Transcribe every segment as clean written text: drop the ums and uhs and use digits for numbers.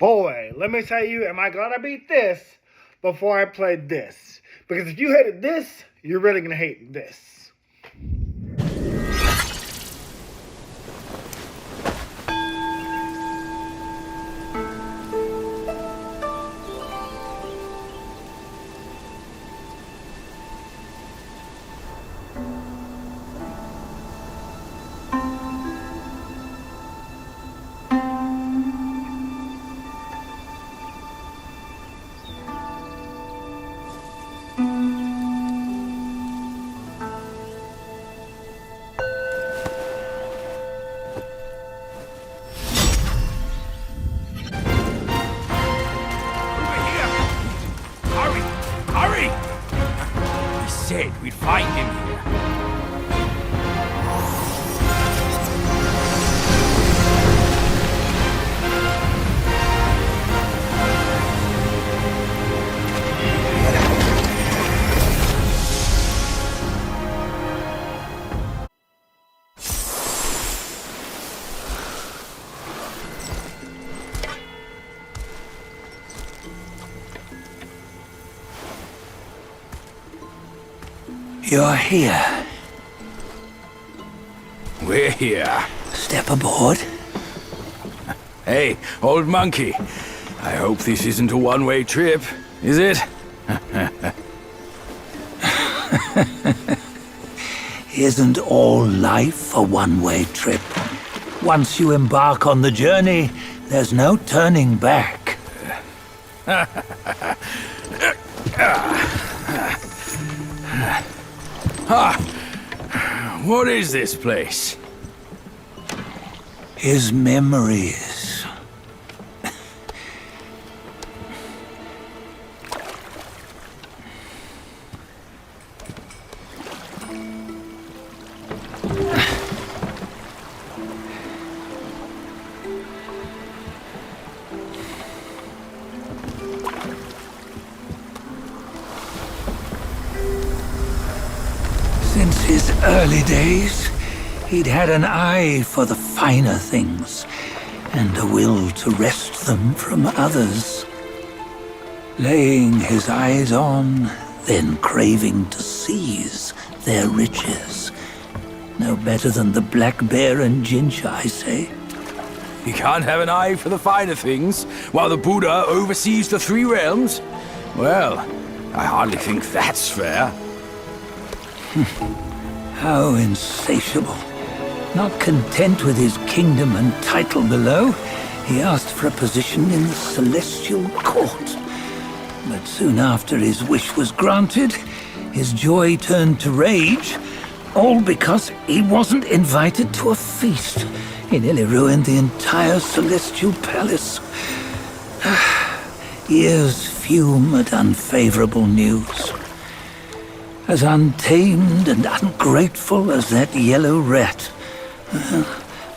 Boy, let me tell you, am I gonna beat this before I play this? Because if you hated this, you're really gonna hate this. We'd find him here. You're here. We're here. Step aboard. Hey, old monkey. I hope this isn't a one-way trip, is it? Isn't all life a one-way trip? Once you embark on the journey, there's no turning back. What is this place? His memories. Since his early days, he'd had an eye for the finer things, and a will to wrest them from others. Laying his eyes on, then craving to seize their riches. No better than the black bear and ginger, I say. You can't have an eye for the finer things, while the Buddha oversees the three realms? Well, I hardly think that's fair. How insatiable. Not content with his kingdom and title below, he asked for a position in the celestial court. But soon after his wish was granted, his joy turned to rage, all because he wasn't invited to a feast. He nearly ruined the entire celestial palace. Ears fume at unfavorable news. As untamed and ungrateful as that yellow rat.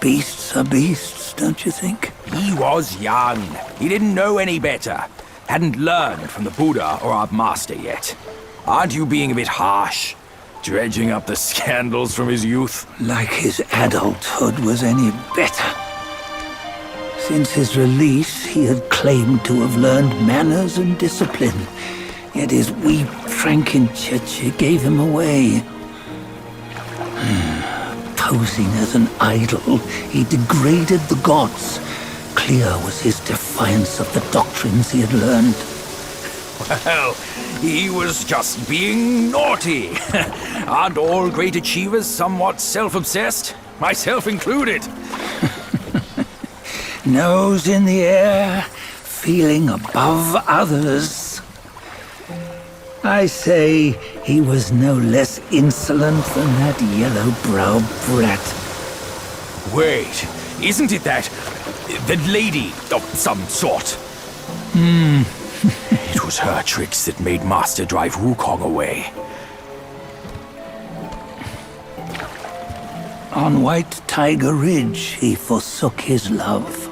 Beasts are beasts, don't you think? He was young. He didn't know any better. Hadn't learned from the Buddha or our master yet. Aren't you being a bit harsh? Dredging up the scandals from his youth? Like his adulthood was any better. Since his release, he had claimed to have learned manners and discipline. Yet his weak Frankenstein gave him away. Posing as an idol, he degraded the gods. Clear was his defiance of the doctrines he had learned. Well, he was just being naughty. Aren't all great achievers somewhat self-obsessed? Myself included. Nose in the air, feeling above others. I say he was no less insolent than that yellow-browed brat. Wait, isn't it that lady of some sort? It was her tricks that made Master drive WuKong away. On White Tiger Ridge, he forsook his love.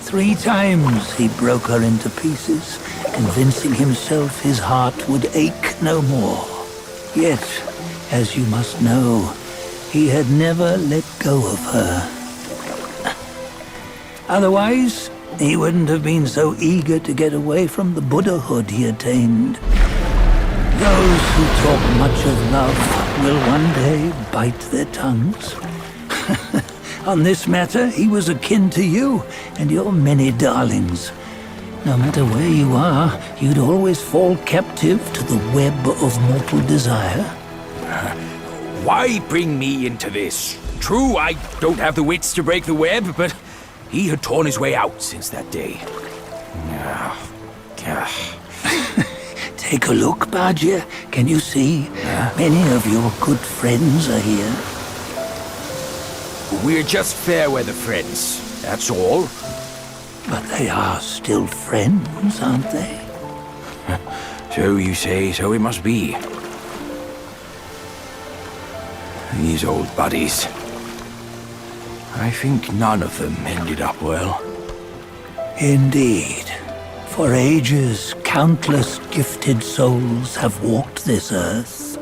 3 times he broke her into pieces, convincing himself his heart would ache no more. Yet, as you must know, he had never let go of her. Otherwise, he wouldn't have been so eager to get away from the Buddhahood he attained. Those who talk much of love will one day bite their tongues. On this matter, he was akin to you and your many darlings. No matter where you are, you'd always fall captive to the web of mortal desire. Why bring me into this? True, I don't have the wits to break the web, but he had torn his way out since that day. Take a look, Badger. Can you see? Many of your good friends are here. We're just fair weather friends, that's all. But they are still friends, aren't they? So you say, so it must be. These old buddies. I think none of them ended up well. Indeed. For ages, countless gifted souls have walked this earth.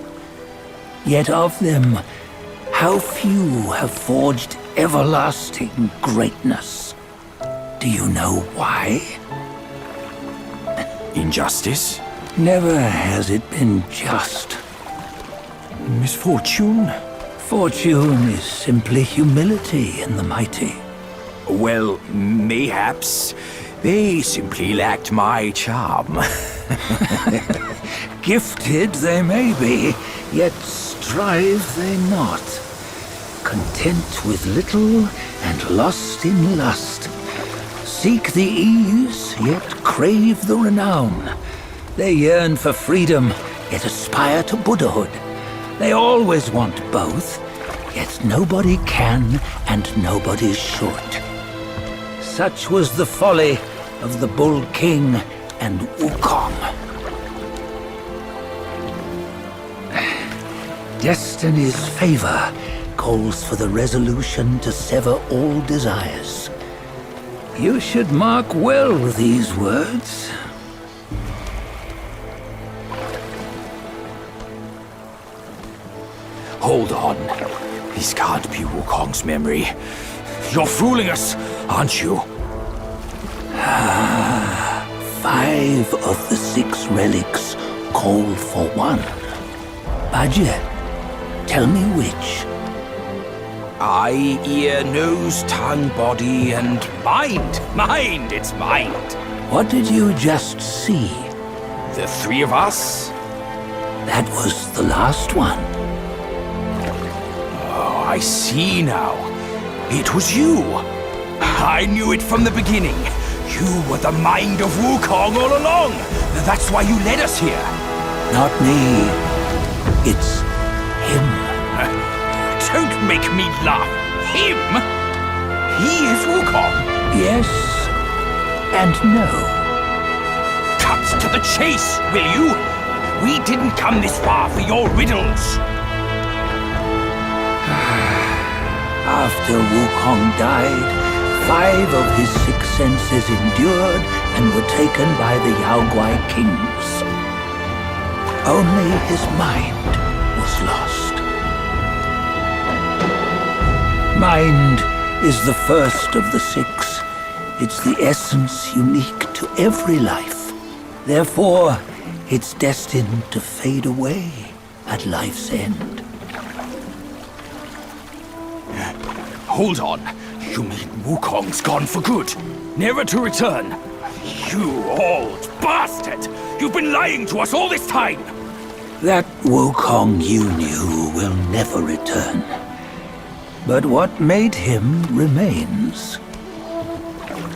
Yet of them, how few have forged everlasting greatness? Do you know why? Injustice? Never has it been just. Misfortune? Fortune is simply humility in the mighty. Well, mayhaps. They simply lacked my charm. Gifted they may be, yet strive they not. Content with little and lost in lust. Seek the ease, yet crave the renown. They yearn for freedom, yet aspire to Buddhahood. They always want both, yet nobody can and nobody should. Such was the folly of the Bull King and WuKong. Destiny's favor calls for the resolution to sever all desires. You should mark well these words. Hold on. This can't be Wukong's memory. You're fooling us, aren't you? 5 of the 6 relics call for one. Badger, tell me which. Eye, ear, nose, tongue, body, and mind. Mind, it's mind. What did you just see? The 3 of us? That was the last one. Oh, I see now. It was you. I knew it from the beginning. You were the mind of WuKong all along. That's why you led us here. Not me. It's him. Don't make me laugh. Him? He is WuKong. Yes and no. Cut to the chase, will you? We didn't come this far for your riddles. After WuKong died, 5 of his 6 senses endured and were taken by the Yaoguai kings. Only his mind was lost. Mind is the first of the 6. It's the essence unique to every life. Therefore, it's destined to fade away at life's end. Hold on. You mean Wukong's gone for good? Never to return? You old bastard! You've been lying to us all this time! That WuKong you knew will never return. But what made him remains.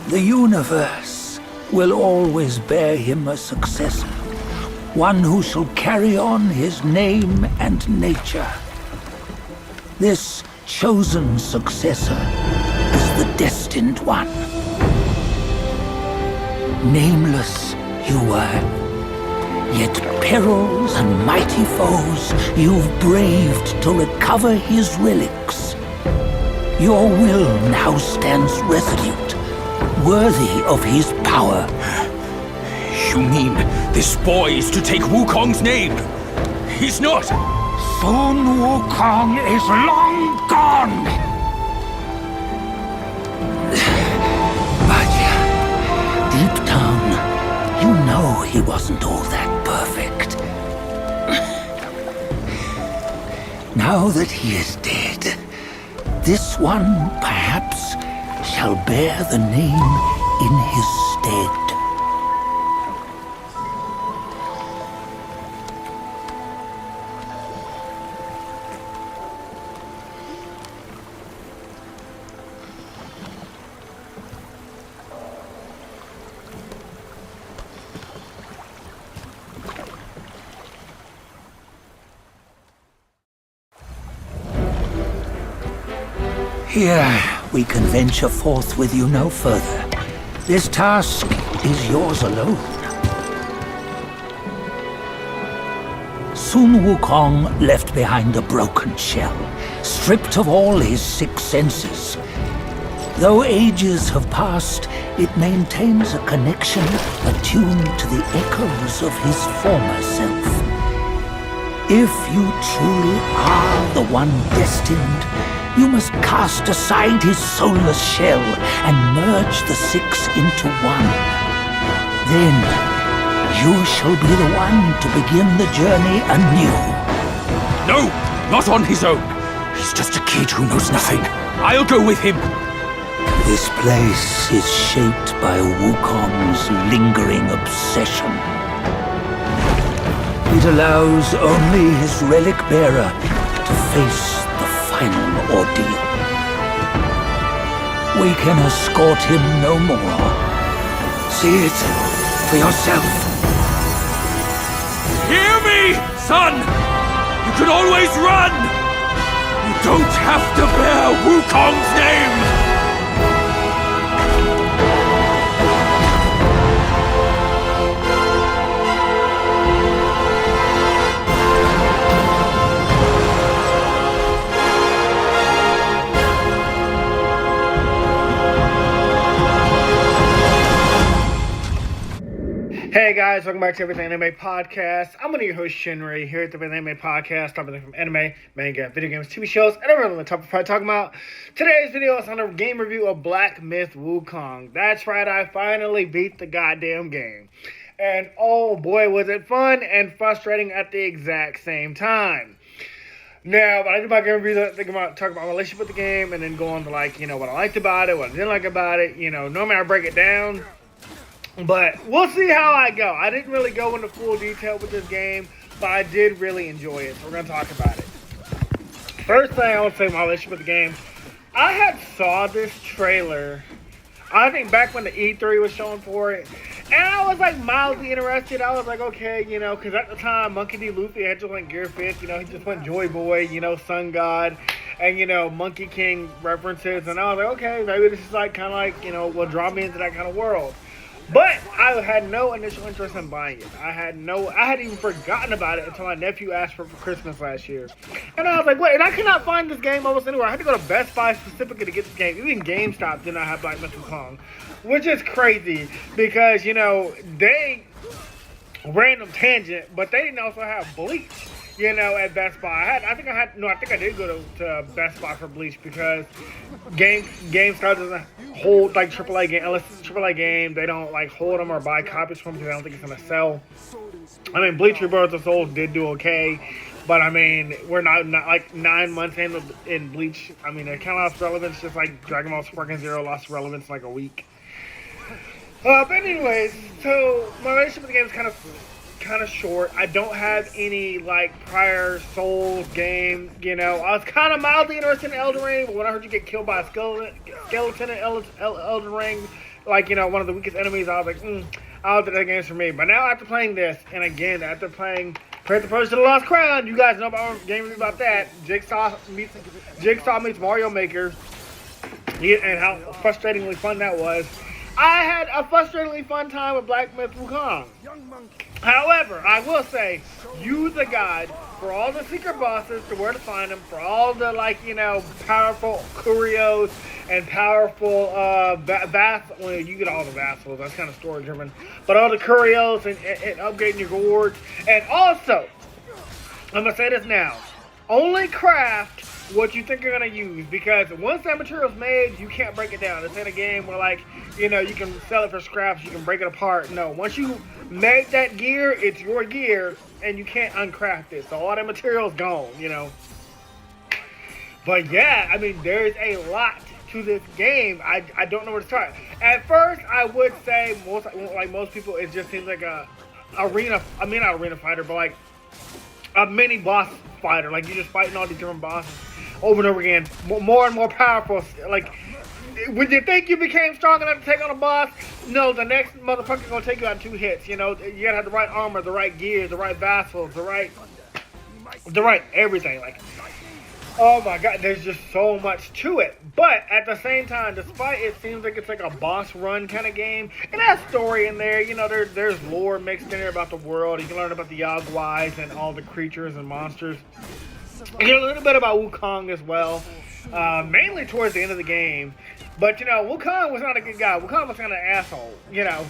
The universe will always bear him a successor. One who shall carry on his name and nature. This chosen successor is the destined one. Nameless you were, yet perils and mighty foes you've braved to recover his relics. Your will now stands resolute, worthy of his power. You mean this boy is to take WuKong's name? He's not! Soon WuKong is long gone! he wasn't all that perfect. Now that he is dead, this one, perhaps, shall bear the name in his stead. Here, we can venture forth with you no further. This task is yours alone. Soon WuKong left behind a broken shell, stripped of all his 6 senses. Though ages have passed, it maintains a connection attuned to the echoes of his former self. If you truly are the one destined, you must cast aside his soulless shell and merge the 6 into one. Then, you shall be the one to begin the journey anew. No, not on his own. He's just a kid who knows nothing. I'll go with him. This place is shaped by WuKong's lingering obsession. It allows only his relic bearer to face the final ordeal. We can escort him no more. See it for yourself. Hear me, son! You can always run! You don't have to bear WuKong's name! Hey guys, welcome back to Everything Anime Podcast. I'm one of your hosts, Shinry, here at the Everything Anime Podcast, talking from anime, manga, video games, TV shows, and everything on the top of what talking about. Today's video is on a game review of Black Myth WuKong. That's right, I finally beat the goddamn game. And oh boy, was it fun and frustrating at the exact same time. Now, when I do my game review, talk about my relationship with the game, and then go on to what I liked about it, what I didn't like about it. Normally I break it down. But we'll see how I go. I didn't really go into full detail with this game, but I did really enjoy it, so we're going to talk about it. First thing I want to say my relationship with the game, I had saw this trailer, I think back when the E3 was showing for it, and I was mildly interested. I was okay, because at the time, Monkey D. Luffy had just went Gear 5, he just went Joy Boy, Sun God, and Monkey King references, and I was okay, maybe this is will draw me into that kind of world. But I had no initial interest in buying it. I had even forgotten about it until my nephew asked for Christmas last year. And I was like, wait, and I could not find this game almost anywhere. I had to go to Best Buy specifically to get this game. Even GameStop did not have Black Myth WuKong, which is crazy because, they, random tangent, but they didn't also have Bleach, at Best Buy. I think I did go to Best Buy for Bleach because GameStop doesn't hold AAA game, unless it's a AAA game, they don't hold them or buy copies from them because I don't think it's gonna sell. Bleach Rebirth of Souls did do okay, but we're not 9 months in Bleach. It kind of lost relevance, just like Dragon Ball Sparking Zero lost relevance in a week. But anyways, so my relationship with the game is kind of short. I don't have any prior Souls games. I was kind of mildly interested in Elden Ring, but when I heard you get killed by a skeleton in Elden Ring, one of the weakest enemies, I was like, I don't think that game's for me. But now after playing this, and again after playing Prince of Persia: The Lost Crown, you guys know about my game review about that. Jigsaw meets Mario Maker, and how frustratingly fun that was. I had a frustratingly fun time with Black Myth WuKong. However, I will say, use the guide for all the secret bosses, to where to find them, for all the, powerful curios and powerful, well, you get all the vassals, that's kind of story-driven, but all the curios and upgrading your gourds. And also, I'm going to say this now, only craft what you think you're gonna use, because once that material's made, you can't break it down. It's in a game where, like, you know, you can sell it for scraps, you can break it apart. No, once you make that gear, it's your gear, and you can't uncraft it. So all that material's gone, you know. But yeah, I mean, there's a lot to this game. I don't know where to start. At first, I would say most people, it just seems like a not arena fighter, but like a mini boss fighter. Like, you're just fighting all these different bosses over and over again, more and more powerful. Like, when you think you became strong enough to take on a boss, no, the next motherfucker's gonna take you out in 2 hits. You know, you gotta have the right armor, the right gear, the right vassals, the right everything. Like, oh my god, there's just so much to it. But at the same time, despite it seems like it's like a boss run kind of game, it has story in there. You know, there's lore mixed in there about the world. You can learn about the Yaguais and all the creatures and monsters. You get a little bit about WuKong as well, mainly towards the end of the game. But, you know, WuKong was not a good guy. WuKong was kind of an asshole, you know.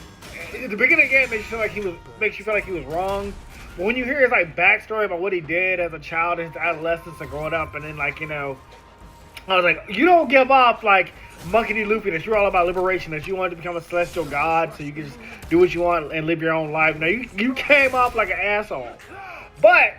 At the beginning of the game, makes you feel like he was wrong. But when you hear his, like, backstory about what he did as a child, his adolescence and growing up, and then, like, you know, I was like, you don't give up, like, Monkey D. Luffy, that you're all about liberation, that you wanted to become a celestial god so you can just do what you want and live your own life. No, you came off like an asshole. But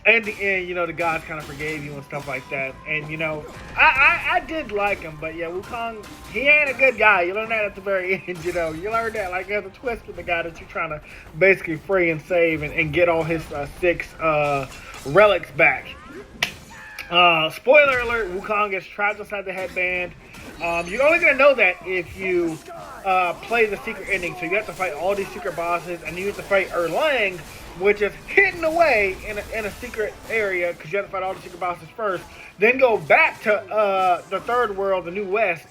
in the end, you know, the gods kind of forgave you and stuff like that. And, you know, I did like him, but yeah, WuKong, he ain't a good guy. You learn that at the very end, you know. You learn that, like, there's a twist with the guy that you're trying to basically free and save and get all his 6 relics back. Spoiler alert, WuKong gets trapped inside the headband. You're only going to know that if you play the secret ending. So you have to fight all these secret bosses, and you have to fight Erlang, which is hidden away in a secret area, because you have to fight all the secret bosses first. Then go back to the third world, the New West,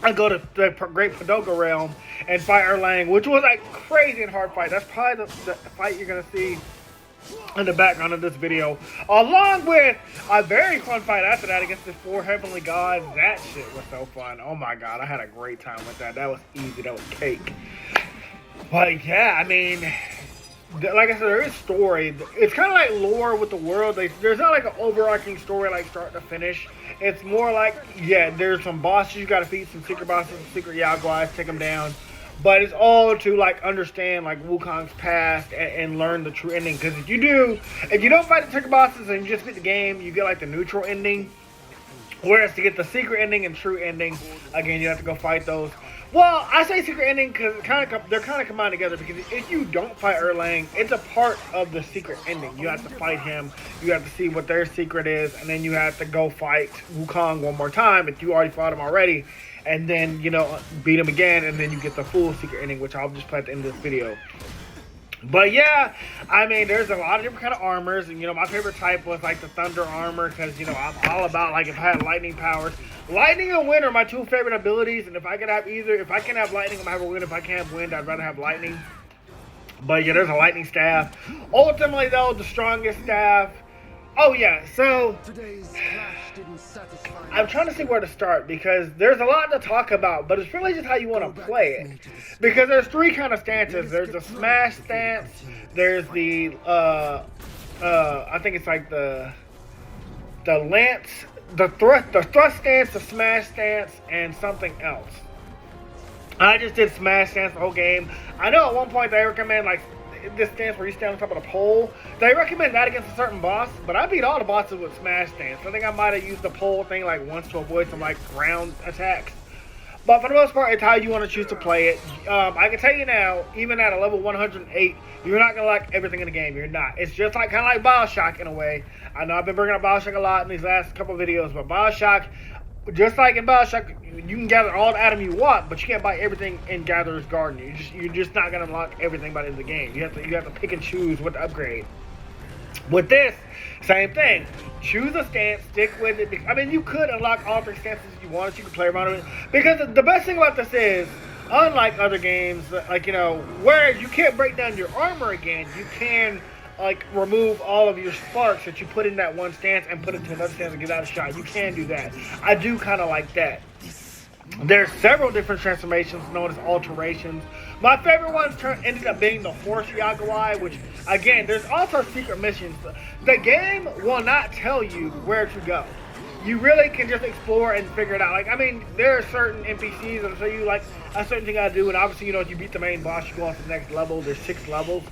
and go to the Great Padoga Realm and fight Erlang, which was a crazy and hard fight. That's probably the fight you're going to see in the background of this video, along with a very fun fight after that against the 4 heavenly gods. That shit was so fun. Oh my god, I had a great time with that. That was easy. That was cake. But yeah, I mean, like I said, there is story. It's kind of like lore with the world. There's not like an overarching story like start to finish. It's more like, yeah, there's some bosses you gotta defeat, some secret bosses, some secret Yaguais, take them down. But it's all to, like, understand, like, WuKong's past and learn the true ending. Because if you don't fight the secret bosses and you just beat the game, you get, like, the neutral ending. Whereas to get the secret ending and true ending, again, you have to go fight those. Well, I say secret ending because they're kind of combined together. Because if you don't fight Erlang, it's a part of the secret ending. You have to fight him. You have to see what their secret is. And then you have to go fight WuKong one more time if you already fought him already. And then, you know, beat him again, and then you get the full secret ending, which I'll just play at the end of this video. But yeah, I mean, there's a lot of different kind of armors, and, you know, my favorite type was, like, the thunder armor, because, you know, I'm all about, like, if I had lightning powers. Lightning and wind are my 2 favorite abilities, and if I can have lightning, I'm gonna have a wind. If I can't have wind, I'd rather have lightning. But yeah, there's a lightning staff. Ultimately, though, the strongest staff. Oh yeah, so I'm trying to see where to start, because there's a lot to talk about, but it's really just how you want to play it. Because there's 3 kind of stances. There's the smash stance. There's the I think it's like the lance, the thrust stance, the smash stance, and something else. I just did smash stance the whole game. I know at one point they recommend, like, this stance where you stand on top of the pole. They recommend that against a certain boss, but I beat all the bosses with smash stance. I think I might have used the pole thing like once to avoid some, like, ground attacks. But for the most part, it's how you want to choose to play it. I can tell you now, even at a level 108, you're not going to like everything in the game. You're not. It's just like kind of like Bioshock in a way. I know I've been bringing up Bioshock a lot in these last couple of videos, but Bioshock, just like in Bioshock, you can gather all the atom you want, but you can't buy everything in Gatherer's Garden. You're just not gonna unlock everything by the end of the game. You have to pick and choose what to upgrade. With this, same thing. Choose a stance, stick with it. I mean, you could unlock all 3 stances if you wanted. You could play around with it. Because the best thing about this is, unlike other games, like, you know, where you can't break down your armor again, you can, like, remove all of your sparks that you put in that one stance and put it to another stance and give that a shot. You can do that. I do kind of like that. There's several different transformations known as alterations. My favorite one ended up being the horse Yagawai, which, again, there's also secret missions. The game will not tell you where to go. You really can just explore and figure it out. Like, I mean, there are certain NPCs that'll tell you, like, a certain thing I do, and obviously, you know, if you beat the main boss, you go on to the next level. There's 6 levels.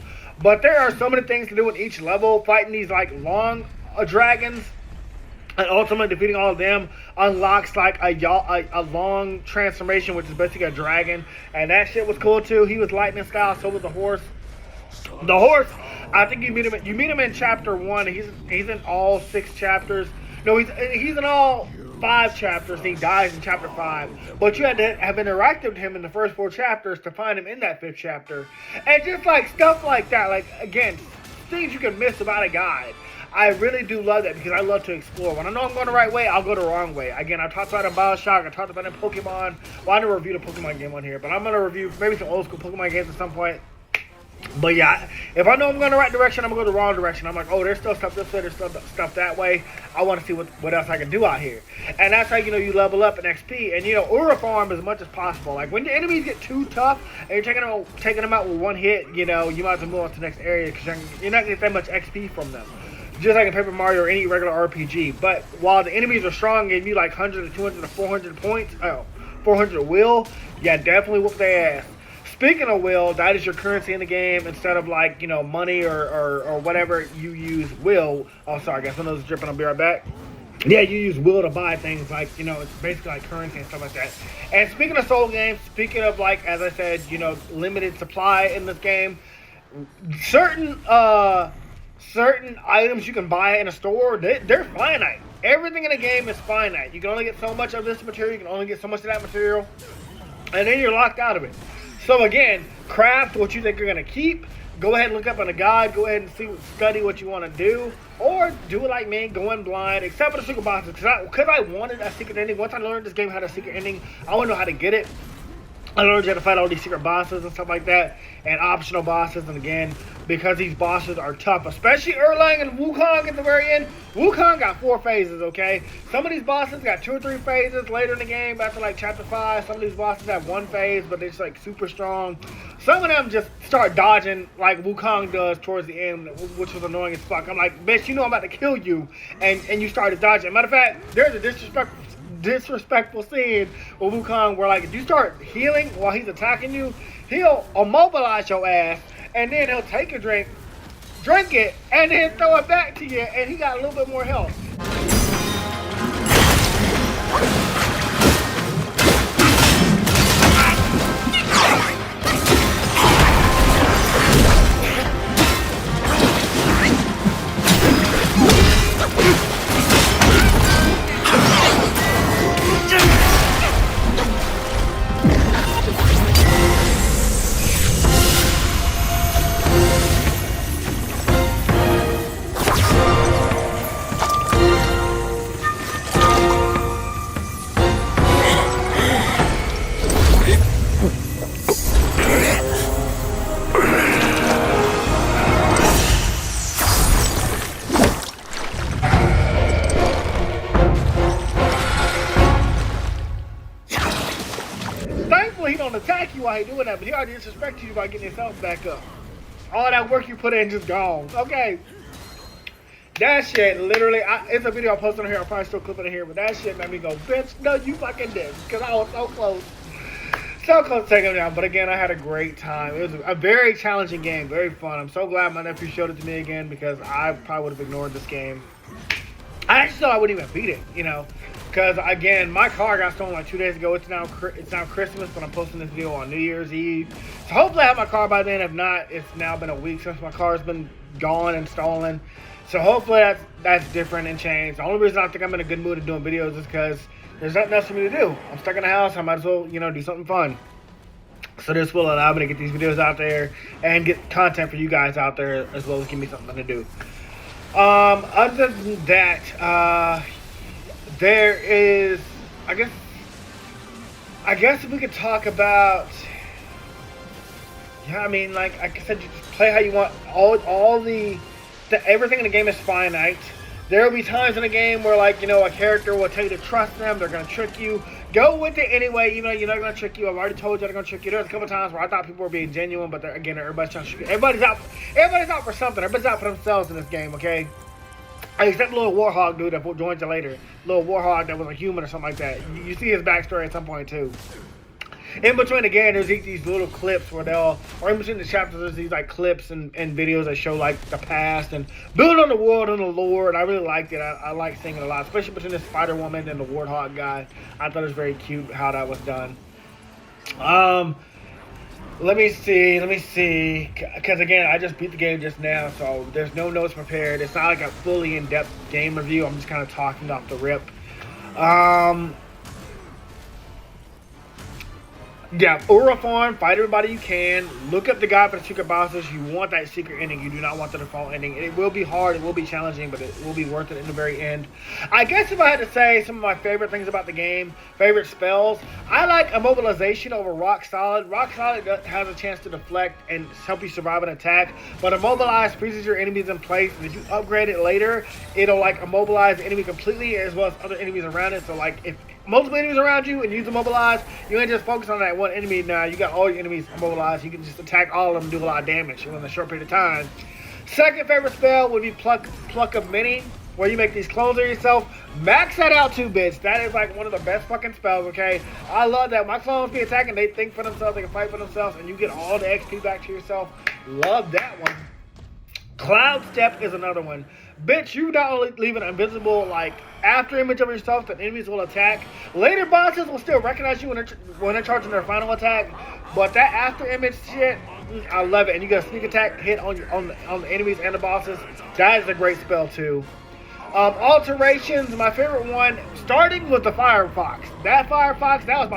But there are so many things to do in each level. Fighting these, like, long dragons, and ultimately defeating all of them unlocks like a long transformation, which is basically a dragon, and that shit was cool too. He was lightning style, so was the horse. The horse, I think you meet him in chapter 1. He's in all 6 chapters. No, he's in all 5 chapters. And he dies in chapter 5, but you had to have interacted with him in the first 4 chapters to find him in that 5th chapter, and just like stuff like that. Like, again, things you can miss about a guide. I really do love that because I love to explore. When I know I'm going the right way, I'll go the wrong way. Again, I talked about it in BioShock. I talked about it in Pokemon. Well, I never reviewed a Pokemon game on here, but I'm going to review maybe some old school Pokemon games at some point. But yeah, if I know I'm going the right direction, I'm going to go the wrong direction. I'm like, oh, there's still stuff this way, there's still stuff that way. I want to see what else I can do out here. And that's how, you know, you level up in XP. And, you know, Ura farm as much as possible. Like, when the enemies get too tough and you're taking them out with one hit, you know, you might as well move on to the next area because you're not going to get that much XP from them. Just like in Paper Mario or any regular RPG. But while the enemies are strong and you like 100 to 200 to 400 points, 400 will, yeah, definitely whoop their ass. Speaking of will, that is your currency in the game. Instead of like, you know, money or whatever, you use will. Oh, sorry guys, my nose is dripping, I'll be right back. Yeah, you use will to buy things like, you know, it's basically like currency and stuff like that. And speaking of soul games, speaking of like, as I said, you know, limited supply in this game, certain items you can buy in a store, they're finite. Everything in the game is finite. You can only get so much of this material, you can only get so much of that material, and then you're locked out of it. So again, craft what you think you're going to keep. Go ahead and look up on a guide. Go ahead and study what you want to do. Or do it like me, go in blind, except for the secret bosses. Because I wanted a secret ending. Once I learned this game had a secret ending, I want to know how to get it. I learned you had to fight all these secret bosses and stuff like that, and optional bosses. And again, because these bosses are tough, especially Erlang and WuKong at the very end. WuKong got 4 phases, okay? Some of these bosses got 2 or 3 phases later in the game, after like chapter 5. Some of these bosses have 1 phase, but they're just like super strong. Some of them just start dodging like WuKong does towards the end, which was annoying as fuck. I'm like, bitch, you know I'm about to kill you, and you started dodging. Matter of fact, there's a disrespectful scene with WuKong where, like, if you start healing while he's attacking you, he'll immobilize your ass, and then he'll take a drink it, and then throw it back to you, and he got a little bit more health. He don't attack you while he doing that, but he already disrespected you by getting his health back up. All that work you put in just gone. Okay. That shit literally, it's a video I posted on here. I'll probably still clip it in here, but that shit made me go, bitch, no, you fucking did. Because I was so close. So close to taking him down. But again, I had a great time. It was a very challenging game, very fun. I'm so glad my nephew showed it to me again because I probably would have ignored this game. I actually thought I wouldn't even beat it, you know. Because, again, my car got stolen like 2 days ago. It's now Christmas, but I'm posting this video on New Year's Eve. So hopefully I have my car by then. If not, it's now been a week since my car's been gone and stolen. So hopefully that's different and changed. The only reason I think I'm in a good mood of doing videos is because there's nothing else for me to do. I'm stuck in the house. I might as well, you know, do something fun. So this will allow me to get these videos out there and get content for you guys out there, as well as give me something to do. Other than that, there is, I guess if we could talk about, yeah, I mean, like I said, you just play how you want. All the everything in the game is finite. There will be times in the game where, like, you know, a character will tell you to trust them. They're going to trick you. Go with it anyway, even though you're not going to trick you. I've already told you they're going to trick you. There's a couple times where I thought people were being genuine, but again, everybody's trying to trick you. Everybody's out for something. Everybody's out for themselves in this game, okay? Except the little warhog dude that joins you later. Little warhog that was a human or something like that. You see his backstory at some point, too. In between, again, there's these little clips where or in between the chapters, there's these, like, clips and videos that show, like, the past and build on the world and the lore, and I really liked it. I like seeing it a lot, especially between the Spider-Woman and the Warthog guy. I thought it was very cute how that was done. Let me see, because, again, I just beat the game just now, so there's no notes prepared. It's not like a fully in-depth game review. I'm just kind of talking off the rip. Yeah, Uraform, fight everybody you can. Look up the guide for the secret bosses. You want that secret ending. You do not want the default ending. It will be hard, it will be challenging, but it will be worth it in the very end. I guess if I had to say some of my favorite things about the game, favorite spells, I like Immobilization over Rock Solid. Rock Solid has a chance to deflect and help you survive an attack, but Immobilize freezes your enemies in place, and if you upgrade it later, it'll, like, immobilize the enemy completely as well as other enemies around it. So, like, if multiple enemies around you and use Immobilize, you ain't just focus on that one enemy. Now you got all your enemies immobilized. You can just attack all of them and do a lot of damage in a short period of time. Second favorite spell would be Pluck of Many, where you make these clones of yourself. Max that out 2 bits. That is, like, one of the best fucking spells, okay? I love that. My clones be attacking, they think for themselves, they can fight for themselves, and you get all the XP back to yourself. Love that one. Cloud Step is another one. Bitch, you not only leave an invisible, like, after image of yourself that enemies will attack. Later bosses will still recognize you when they're charging their final attack, but that after image shit, I love it. And you get a sneak attack hit on the enemies and the bosses. That is a great spell too. Alterations, my favorite one, starting with the Firefox. That Firefox, that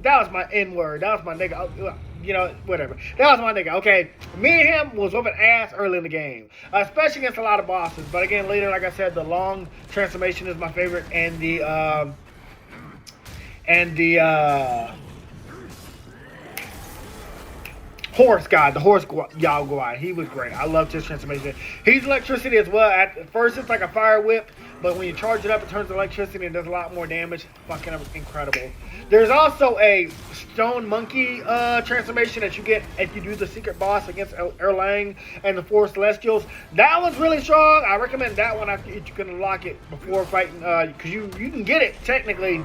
was my N word. That was my nigga. You know, whatever. That was my nigga. Okay, me and him was whooping ass early in the game, especially against a lot of bosses. But again, later, like I said, the long transformation is my favorite, and the horse guy, the horse Yao guy, he was great. I loved his transformation. He's electricity as well. At first, it's like a fire whip, but when you charge it up, it turns to electricity and does a lot more damage. Fucking incredible. There's also a stone monkey transformation that you get if you do the secret boss against Erlang and the 4 Celestials. That one's really strong. I recommend that one after you can unlock it before fighting, because you can get it technically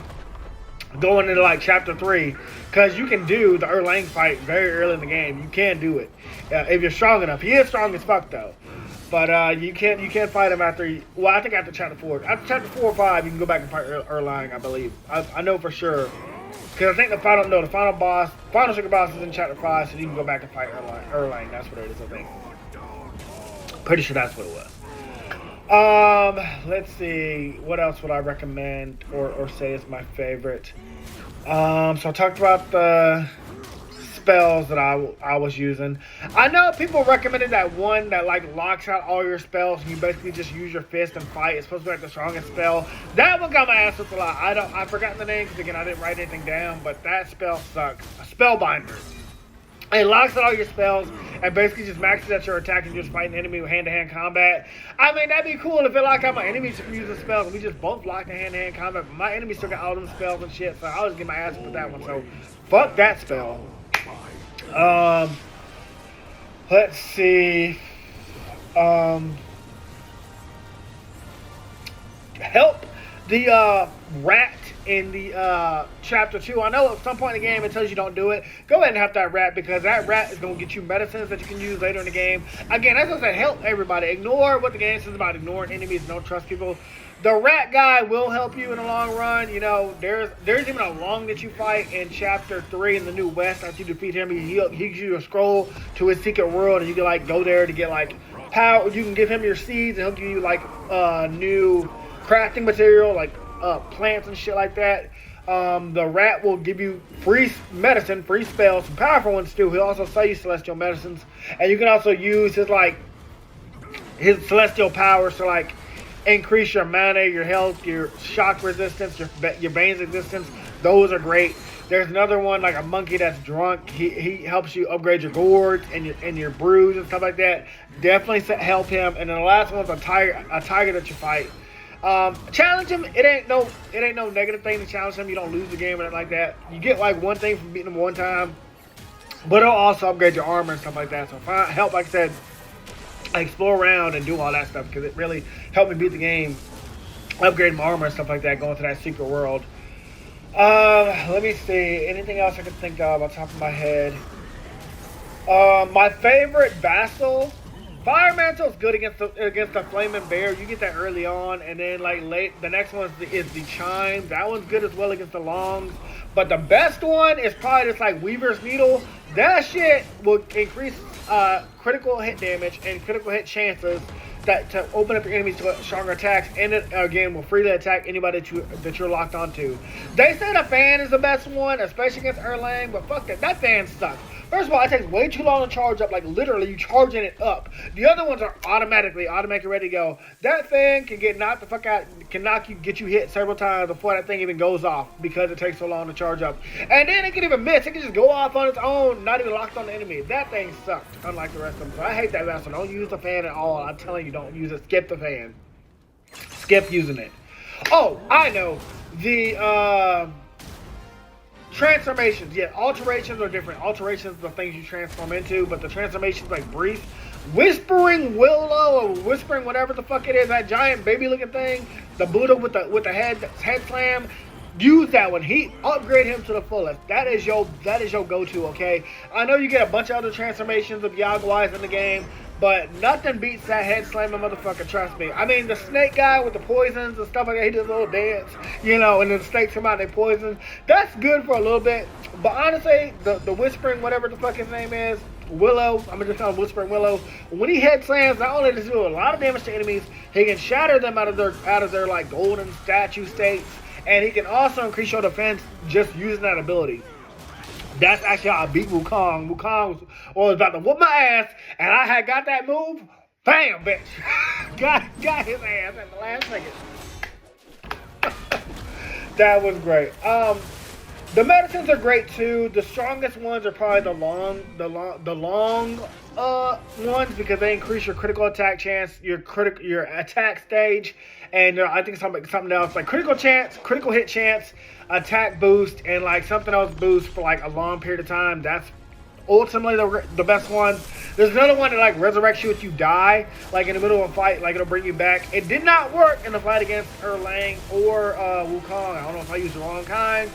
going into, like, chapter 3, because you can do the Erlang fight very early in the game. You can do it if you're strong enough. He is strong as fuck though, but you can't fight him after. Well, I think after chapter 4. After chapter 4 or 5, you can go back and fight Erlang. I believe. I know for sure, because I think the final secret boss is in chapter 5, so you can go back and fight Erlang. That's what it is. I think. Pretty sure that's what it was. Let's see, what else would I recommend or say is my favorite? So I talked about the spells that I was using. I know people recommended that one that, like, locks out all your spells and you basically just use your fist and fight. It's supposed to be like the strongest spell. That one got my ass whipped a lot. I've forgotten the name because, again, I didn't write anything down, but that spell sucks. Spellbinder. It locks out all your spells and basically just maxes out your attack and just fight an enemy with hand-to-hand combat. I mean, that'd be cool if it locked out my enemies from using spells and we just both locked in hand-to-hand combat, but my enemies still got all them spells and shit, so I was getting my ass with that one, so fuck that spell. Let's see. Help the rat in the chapter 2. I know at some point in the game it tells you don't do it. Go ahead and help that rat, because that rat is going to get you medicines that you can use later in the game. Again, as I said, help everybody. Ignore what the game says about ignoring enemies and don't trust people. The rat guy will help you in the long run. You know, there's even a long that you fight in chapter 3 in the New West. After you defeat him, he gives you a scroll to his secret world, and you can, like, go there to get, like, power. You can give him your seeds, and he'll give you, like, new crafting material, like plants and shit like that. The rat will give you free medicine, free spells, some powerful ones too. He'll also sell you celestial medicines, and you can also use his celestial powers to, like, increase your mana, your health, your shock resistance, your Bane's resistance. Those are great. There's another one, like a monkey that's drunk. He helps you upgrade your gourds and your brews and stuff like that. Definitely help him. And then the last one's a tiger that you fight. Challenge him. It ain't no negative thing to challenge him. You don't lose the game or anything like that. You get like one thing from beating him one time, but it'll also upgrade your armor and stuff like that. So if I help, like I said, I explore around and do all that stuff because it really helped me beat the game, upgrade my armor and stuff like that, going to that secret world. Let me see. Anything else I can think of on top of my head? My favorite vassal, Fire Mantle is good against the Flaming Bear. You get that early on, and then like the next one is the Chime. That one's good as well against the Longs. But the best one is probably just like Weaver's Needle. That shit will increase critical hit damage and critical hit chances to open up your enemies to stronger attacks, and it again will freely attack anybody that you're locked onto. They say the fan is the best one, especially against Erlang, but fuck that. That fan sucks. First of all, it takes way too long to charge up. Like literally, you charging it up. The other ones are automatically ready to go. That fan can get knocked the fuck out. Can get you hit several times before that thing even goes off because it takes so long to charge up. And then it can even miss. It can just go off on its own, not even locked on the enemy. That thing sucks, unlike the rest of them. So I hate that vessel. Don't use the fan at all. I'm telling you, don't use it. Skip the fan. Skip using it. Oh, I know. The transformations, yeah, alterations are different. Alterations are the things you transform into, but the transformations like brief, Whispering Willow or Whispering whatever the fuck it is, that giant baby looking thing, the Buddha with the head slam. Use that one. Upgrade him to the fullest. That is your go-to, okay? I know you get a bunch of other transformations of Yaguais in the game, but nothing beats that head slamming motherfucker, trust me. I mean, the snake guy with the poisons and stuff like that, he does a little dance, you know, and then the snakes come out and they poison. That's good for a little bit, but honestly, the Whispering, whatever the fuck his name is, Willow, I'm gonna just call him Whispering Willow. When he head slams, not only does he do a lot of damage to enemies, he can shatter them out of their like golden statue states, and he can also increase your defense just using that ability. That's actually how I beat WuKong. WuKong was about to whoop my ass, and I had got that move. Bam, bitch. got his ass at the last second. That was great. The medicines are great too. The strongest ones are probably the long ones because they increase your critical attack chance, your attack stage, and I think something else like critical hit chance, attack boost, and like something else boost for like a long period of time. That's ultimately the best one. There's another one that like resurrects you if you die, like in the middle of a fight, like it'll bring you back. It did not work in the fight against Erlang or WuKong. I don't know if I used the wrong kind,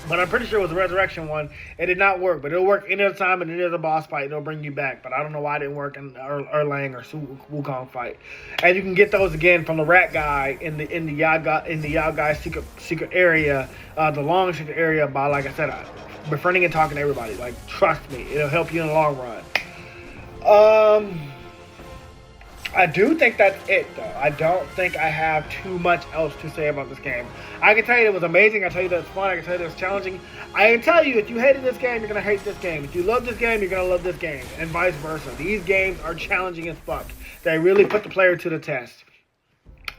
but I'm pretty sure it was the resurrection one. It did not work, but it'll work any other time, and it is a boss fight. It'll bring you back, but I don't know why it didn't work in Erlang or WuKong fight. And you can get those again from the rat guy in the Yao Guy secret area, the long secret area by, like I said, befriending and talking to everybody. Like, trust me, it'll help you in the long run. I do think that's it, though. I don't think I have too much else to say about this game. I can tell you it was amazing. I can tell you that it's fun. I can tell you that it's challenging. I can tell you if you hated this game, you're going to hate this game. If you love this game, you're going to love this game, and vice versa. These games are challenging as fuck. They really put the player to the test.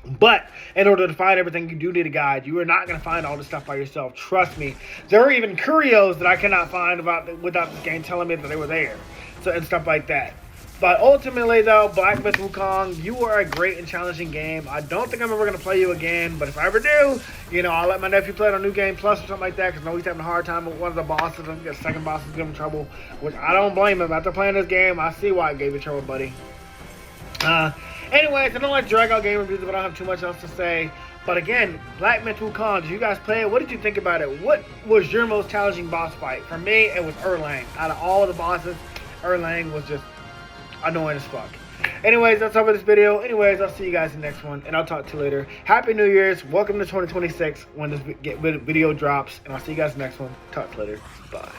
But in order to find everything, you do need a guide. You are not going to find all this stuff by yourself. Trust me. There are even curios that I cannot find without this game telling me that they were there, and stuff like that. But ultimately, though, Black Myth WuKong, you are a great and challenging game. I don't think I'm ever going to play you again, but if I ever do, you know, I'll let my nephew play it on New Game Plus or something like that, because I know he's having a hard time with one of the bosses. I think the second boss is giving him trouble, which I don't blame him. After playing this game, I see why it gave you trouble, buddy. Anyways, I don't like to drag out game reviews, but I don't have too much else to say. But again, Black Myth WuKong, did you guys play it? What did you think about it? What was your most challenging boss fight? For me, it was Erlang. Out of all of the bosses, Erlang was just annoying as fuck. Anyways, that's all for this video. Anyways, I'll see you guys in the next one, and I'll talk to you later. Happy New Year's. Welcome to 2026 when this video drops, and I'll see you guys in the next one. Talk to you later. Bye.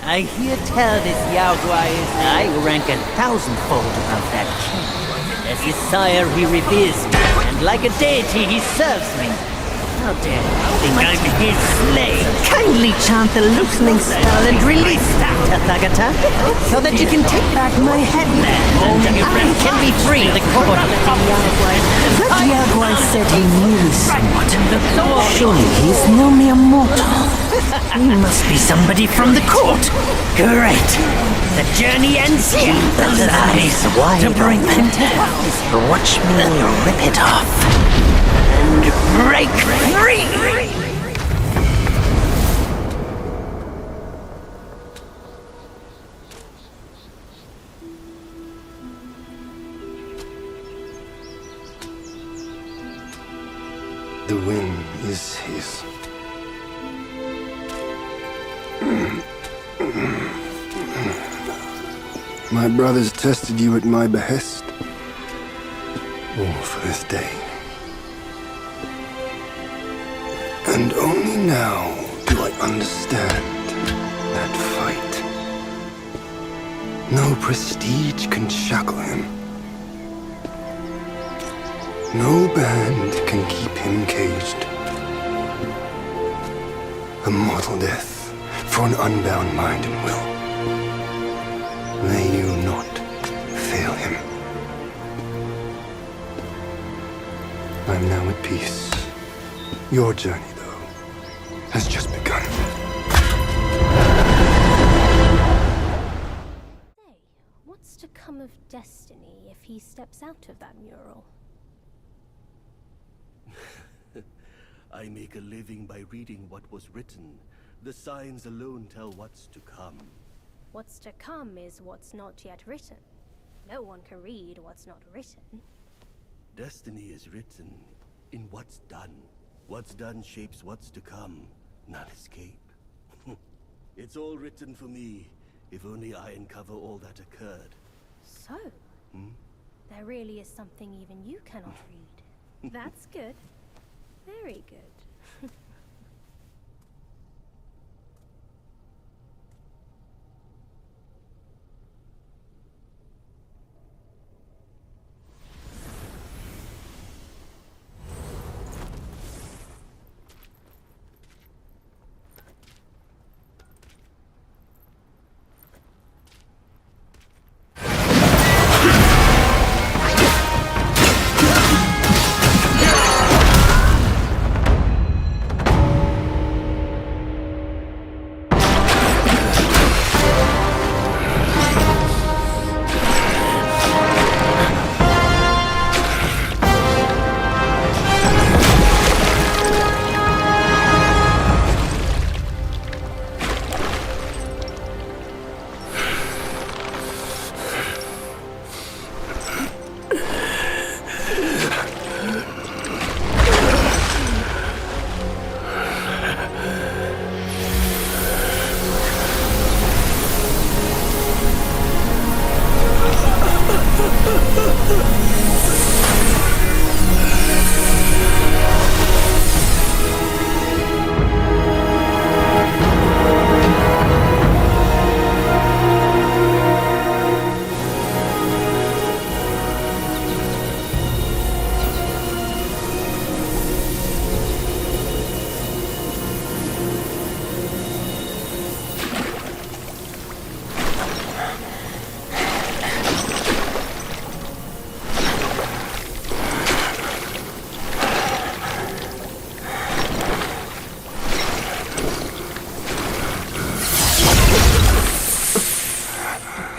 I hear tell this Yaogwai is I rank 1,000-fold above that king. As his sire, he reveres me, and like a deity, he serves me. How dare you think I'm his slave? Kindly chant the loosening spell and release that, Tathagata, so that you can take back my headband. Only your friend can be free. The court of That Yaguai said he knew somewhat. Surely he's no mere mortal. He must be somebody from the court. Great. The journey ends here. The eyes wide to bring them open. down. Watch me rip it off. And break free. The win is his. My brothers tested you at my behest. All for this day. And only now do I understand that fight. No prestige can shackle him. No band can keep him caged. A mortal death for an unbound mind and will. May you not fail him. I'm now at peace. Your journey, though, has just begun. Say, what's to come of Destiny if he steps out of that mural? I make a living by reading what was written. The signs alone tell what's to come. What's to come is what's not yet written. No one can read what's not written. Destiny is written in what's done. What's done shapes what's to come, not escape. It's all written for me, if only I uncover all that occurred. So, there really is something even you cannot read. That's good. Very good.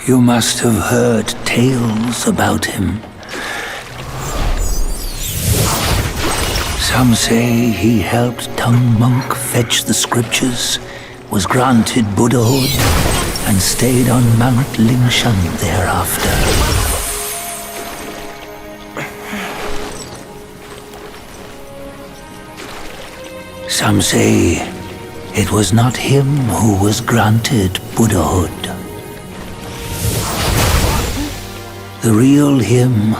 You must have heard tales about him. Some say he helped Tung Monk fetch the scriptures, was granted Buddhahood, and stayed on Mount Lingshan thereafter. Some say it was not him who was granted Buddhahood. The real him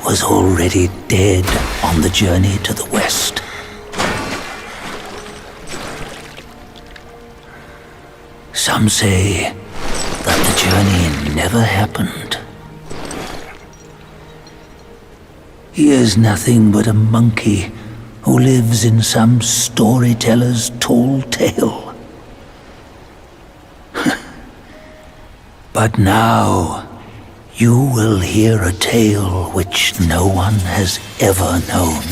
was already dead on the journey to the west. Some say that the journey never happened. He is nothing but a monkey who lives in some storyteller's tall tale. But now, you will hear a tale which no one has ever known.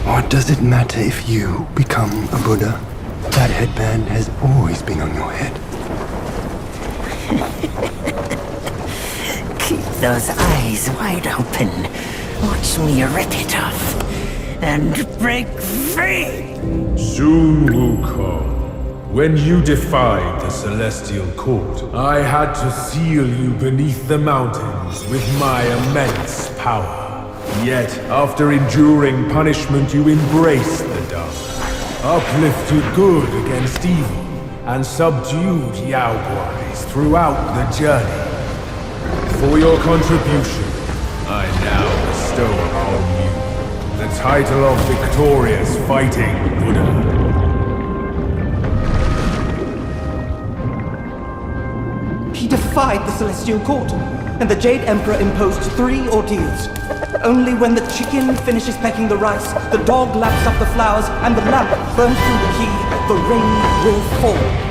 What does it matter if you become a Buddha? That headband has always been on your head. Keep those eyes wide open. Watch me rip it off and break free. Soon, WuKong. When you defied the Celestial Court, I had to seal you beneath the mountains with my immense power. Yet, after enduring punishment, you embraced the dark, uplifted good against evil, and subdued Yaoguais throughout the journey. For your contribution, I now bestow upon you the title of Victorious Fighting Buddha. He defied the Celestial Court, and the Jade Emperor imposed 3 ordeals. Only when the chicken finishes pecking the rice, the dog laps up the flowers, and the lamp burns through the key, the rain will fall.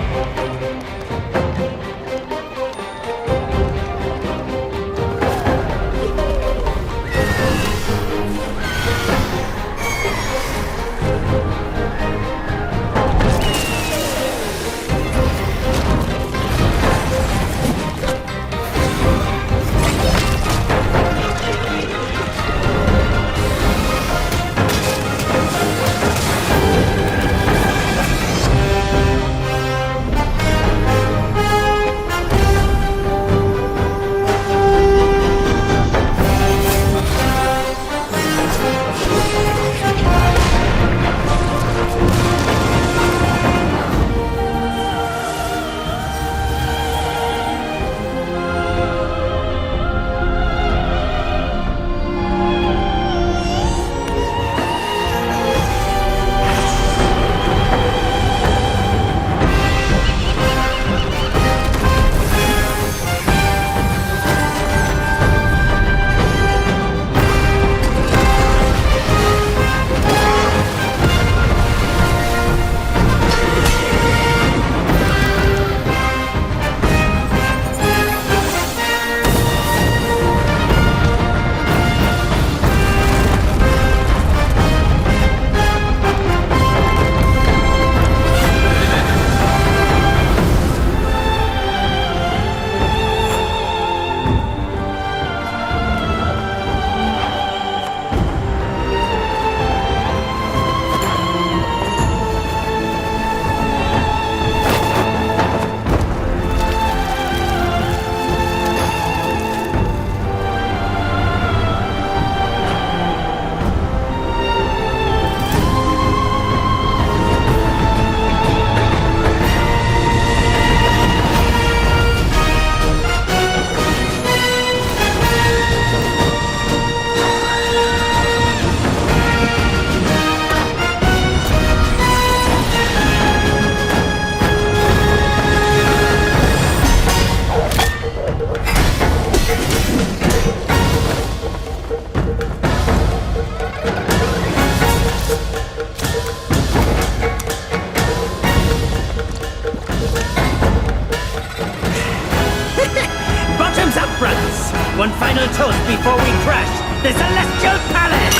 toast before we crash the Celestial Palace!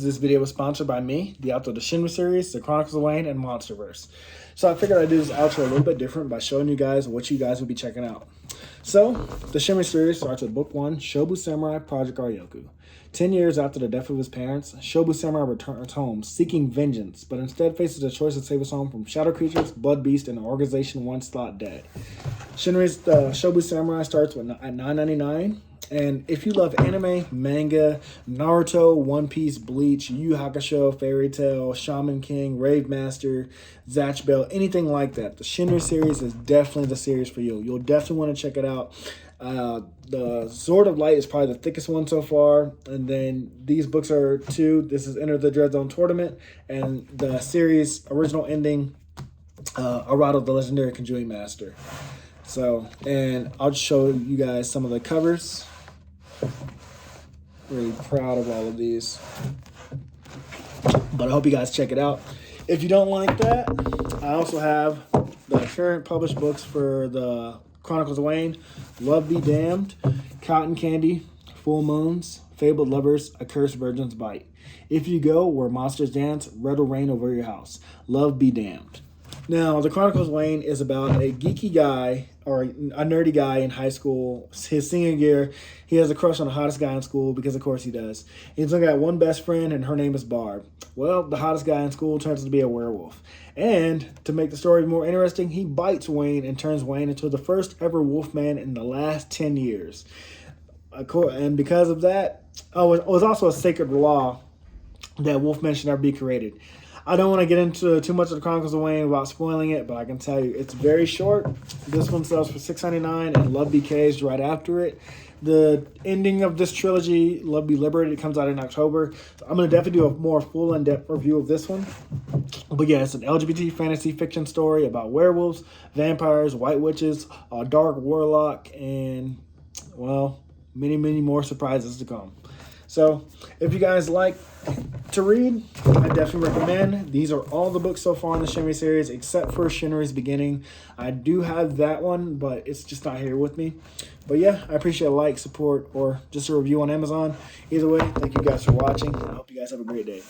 This video was sponsored by me, the author of the Shinry series, the Chronicles of Wayne, and Monsterverse. So I figured I'd do this outro a little bit different by showing you guys what you guys will be checking out. So, the Shinry series starts with Book 1, Shobu Samurai Project Aryoku. 10 years after the death of his parents, Shobu Samurai returns home seeking vengeance, but instead faces the choice to save his home from shadow creatures, blood beasts, and an organization once thought dead. Shinry's Shobu Samurai starts at $9.99. And if you love anime, manga, Naruto, One Piece, Bleach, Yu Yu Hakusho, Fairy Tail, Shaman King, Rave Master, Zatch Bell, anything like that, the Shinry series is definitely the series for you. You'll definitely want to check it out. The Sword of Light is probably the thickest one so far. And then these books are 2. This is Enter the Dread Zone Tournament. And the series original ending, Arado, the Legendary Conjuring Master. So, and I'll just show you guys some of the covers. Really proud of all of these. But I hope you guys check it out. If you don't like that, I also have the current published books for the Chronicles of Wayne, Love Be Damned, Cotton Candy, Full Moons, Fabled Lovers, A Cursed Virgin's Bite. If You Go Where Monsters Dance, Red will Reign Over Your House. Love Be Damned. Now, the Chronicles of Wayne is about a geeky guy, or a nerdy guy in high school. His senior year, he has a crush on the hottest guy in school, because of course he does. He's only got one best friend, and her name is Barb. Well, the hottest guy in school turns out to be a werewolf. And to make the story more interesting, he bites Wayne and turns Wayne into the first ever wolfman in the last 10 years. And because of that, it was also a sacred law that wolfmen should never be created. I don't want to get into too much of the Chronicles of Wayne without spoiling it, but I can tell you it's very short. This one sells for $6.99, and Love Be Caged right after it. The ending of this trilogy, Love Be Liberated, comes out in October. So I'm going to definitely do a more full in-depth review of this one. But yeah, it's an LGBT fantasy fiction story about werewolves, vampires, white witches, a dark warlock, and, well, many, many more surprises to come. So if you guys like to read, I definitely recommend. These are all the books so far in the Shinry series, except for Shinry's Beginning. I do have that one, but it's just not here with me. But yeah, I appreciate a like, support, or just a review on Amazon. Either way, thank you guys for watching. I hope you guys have a great day.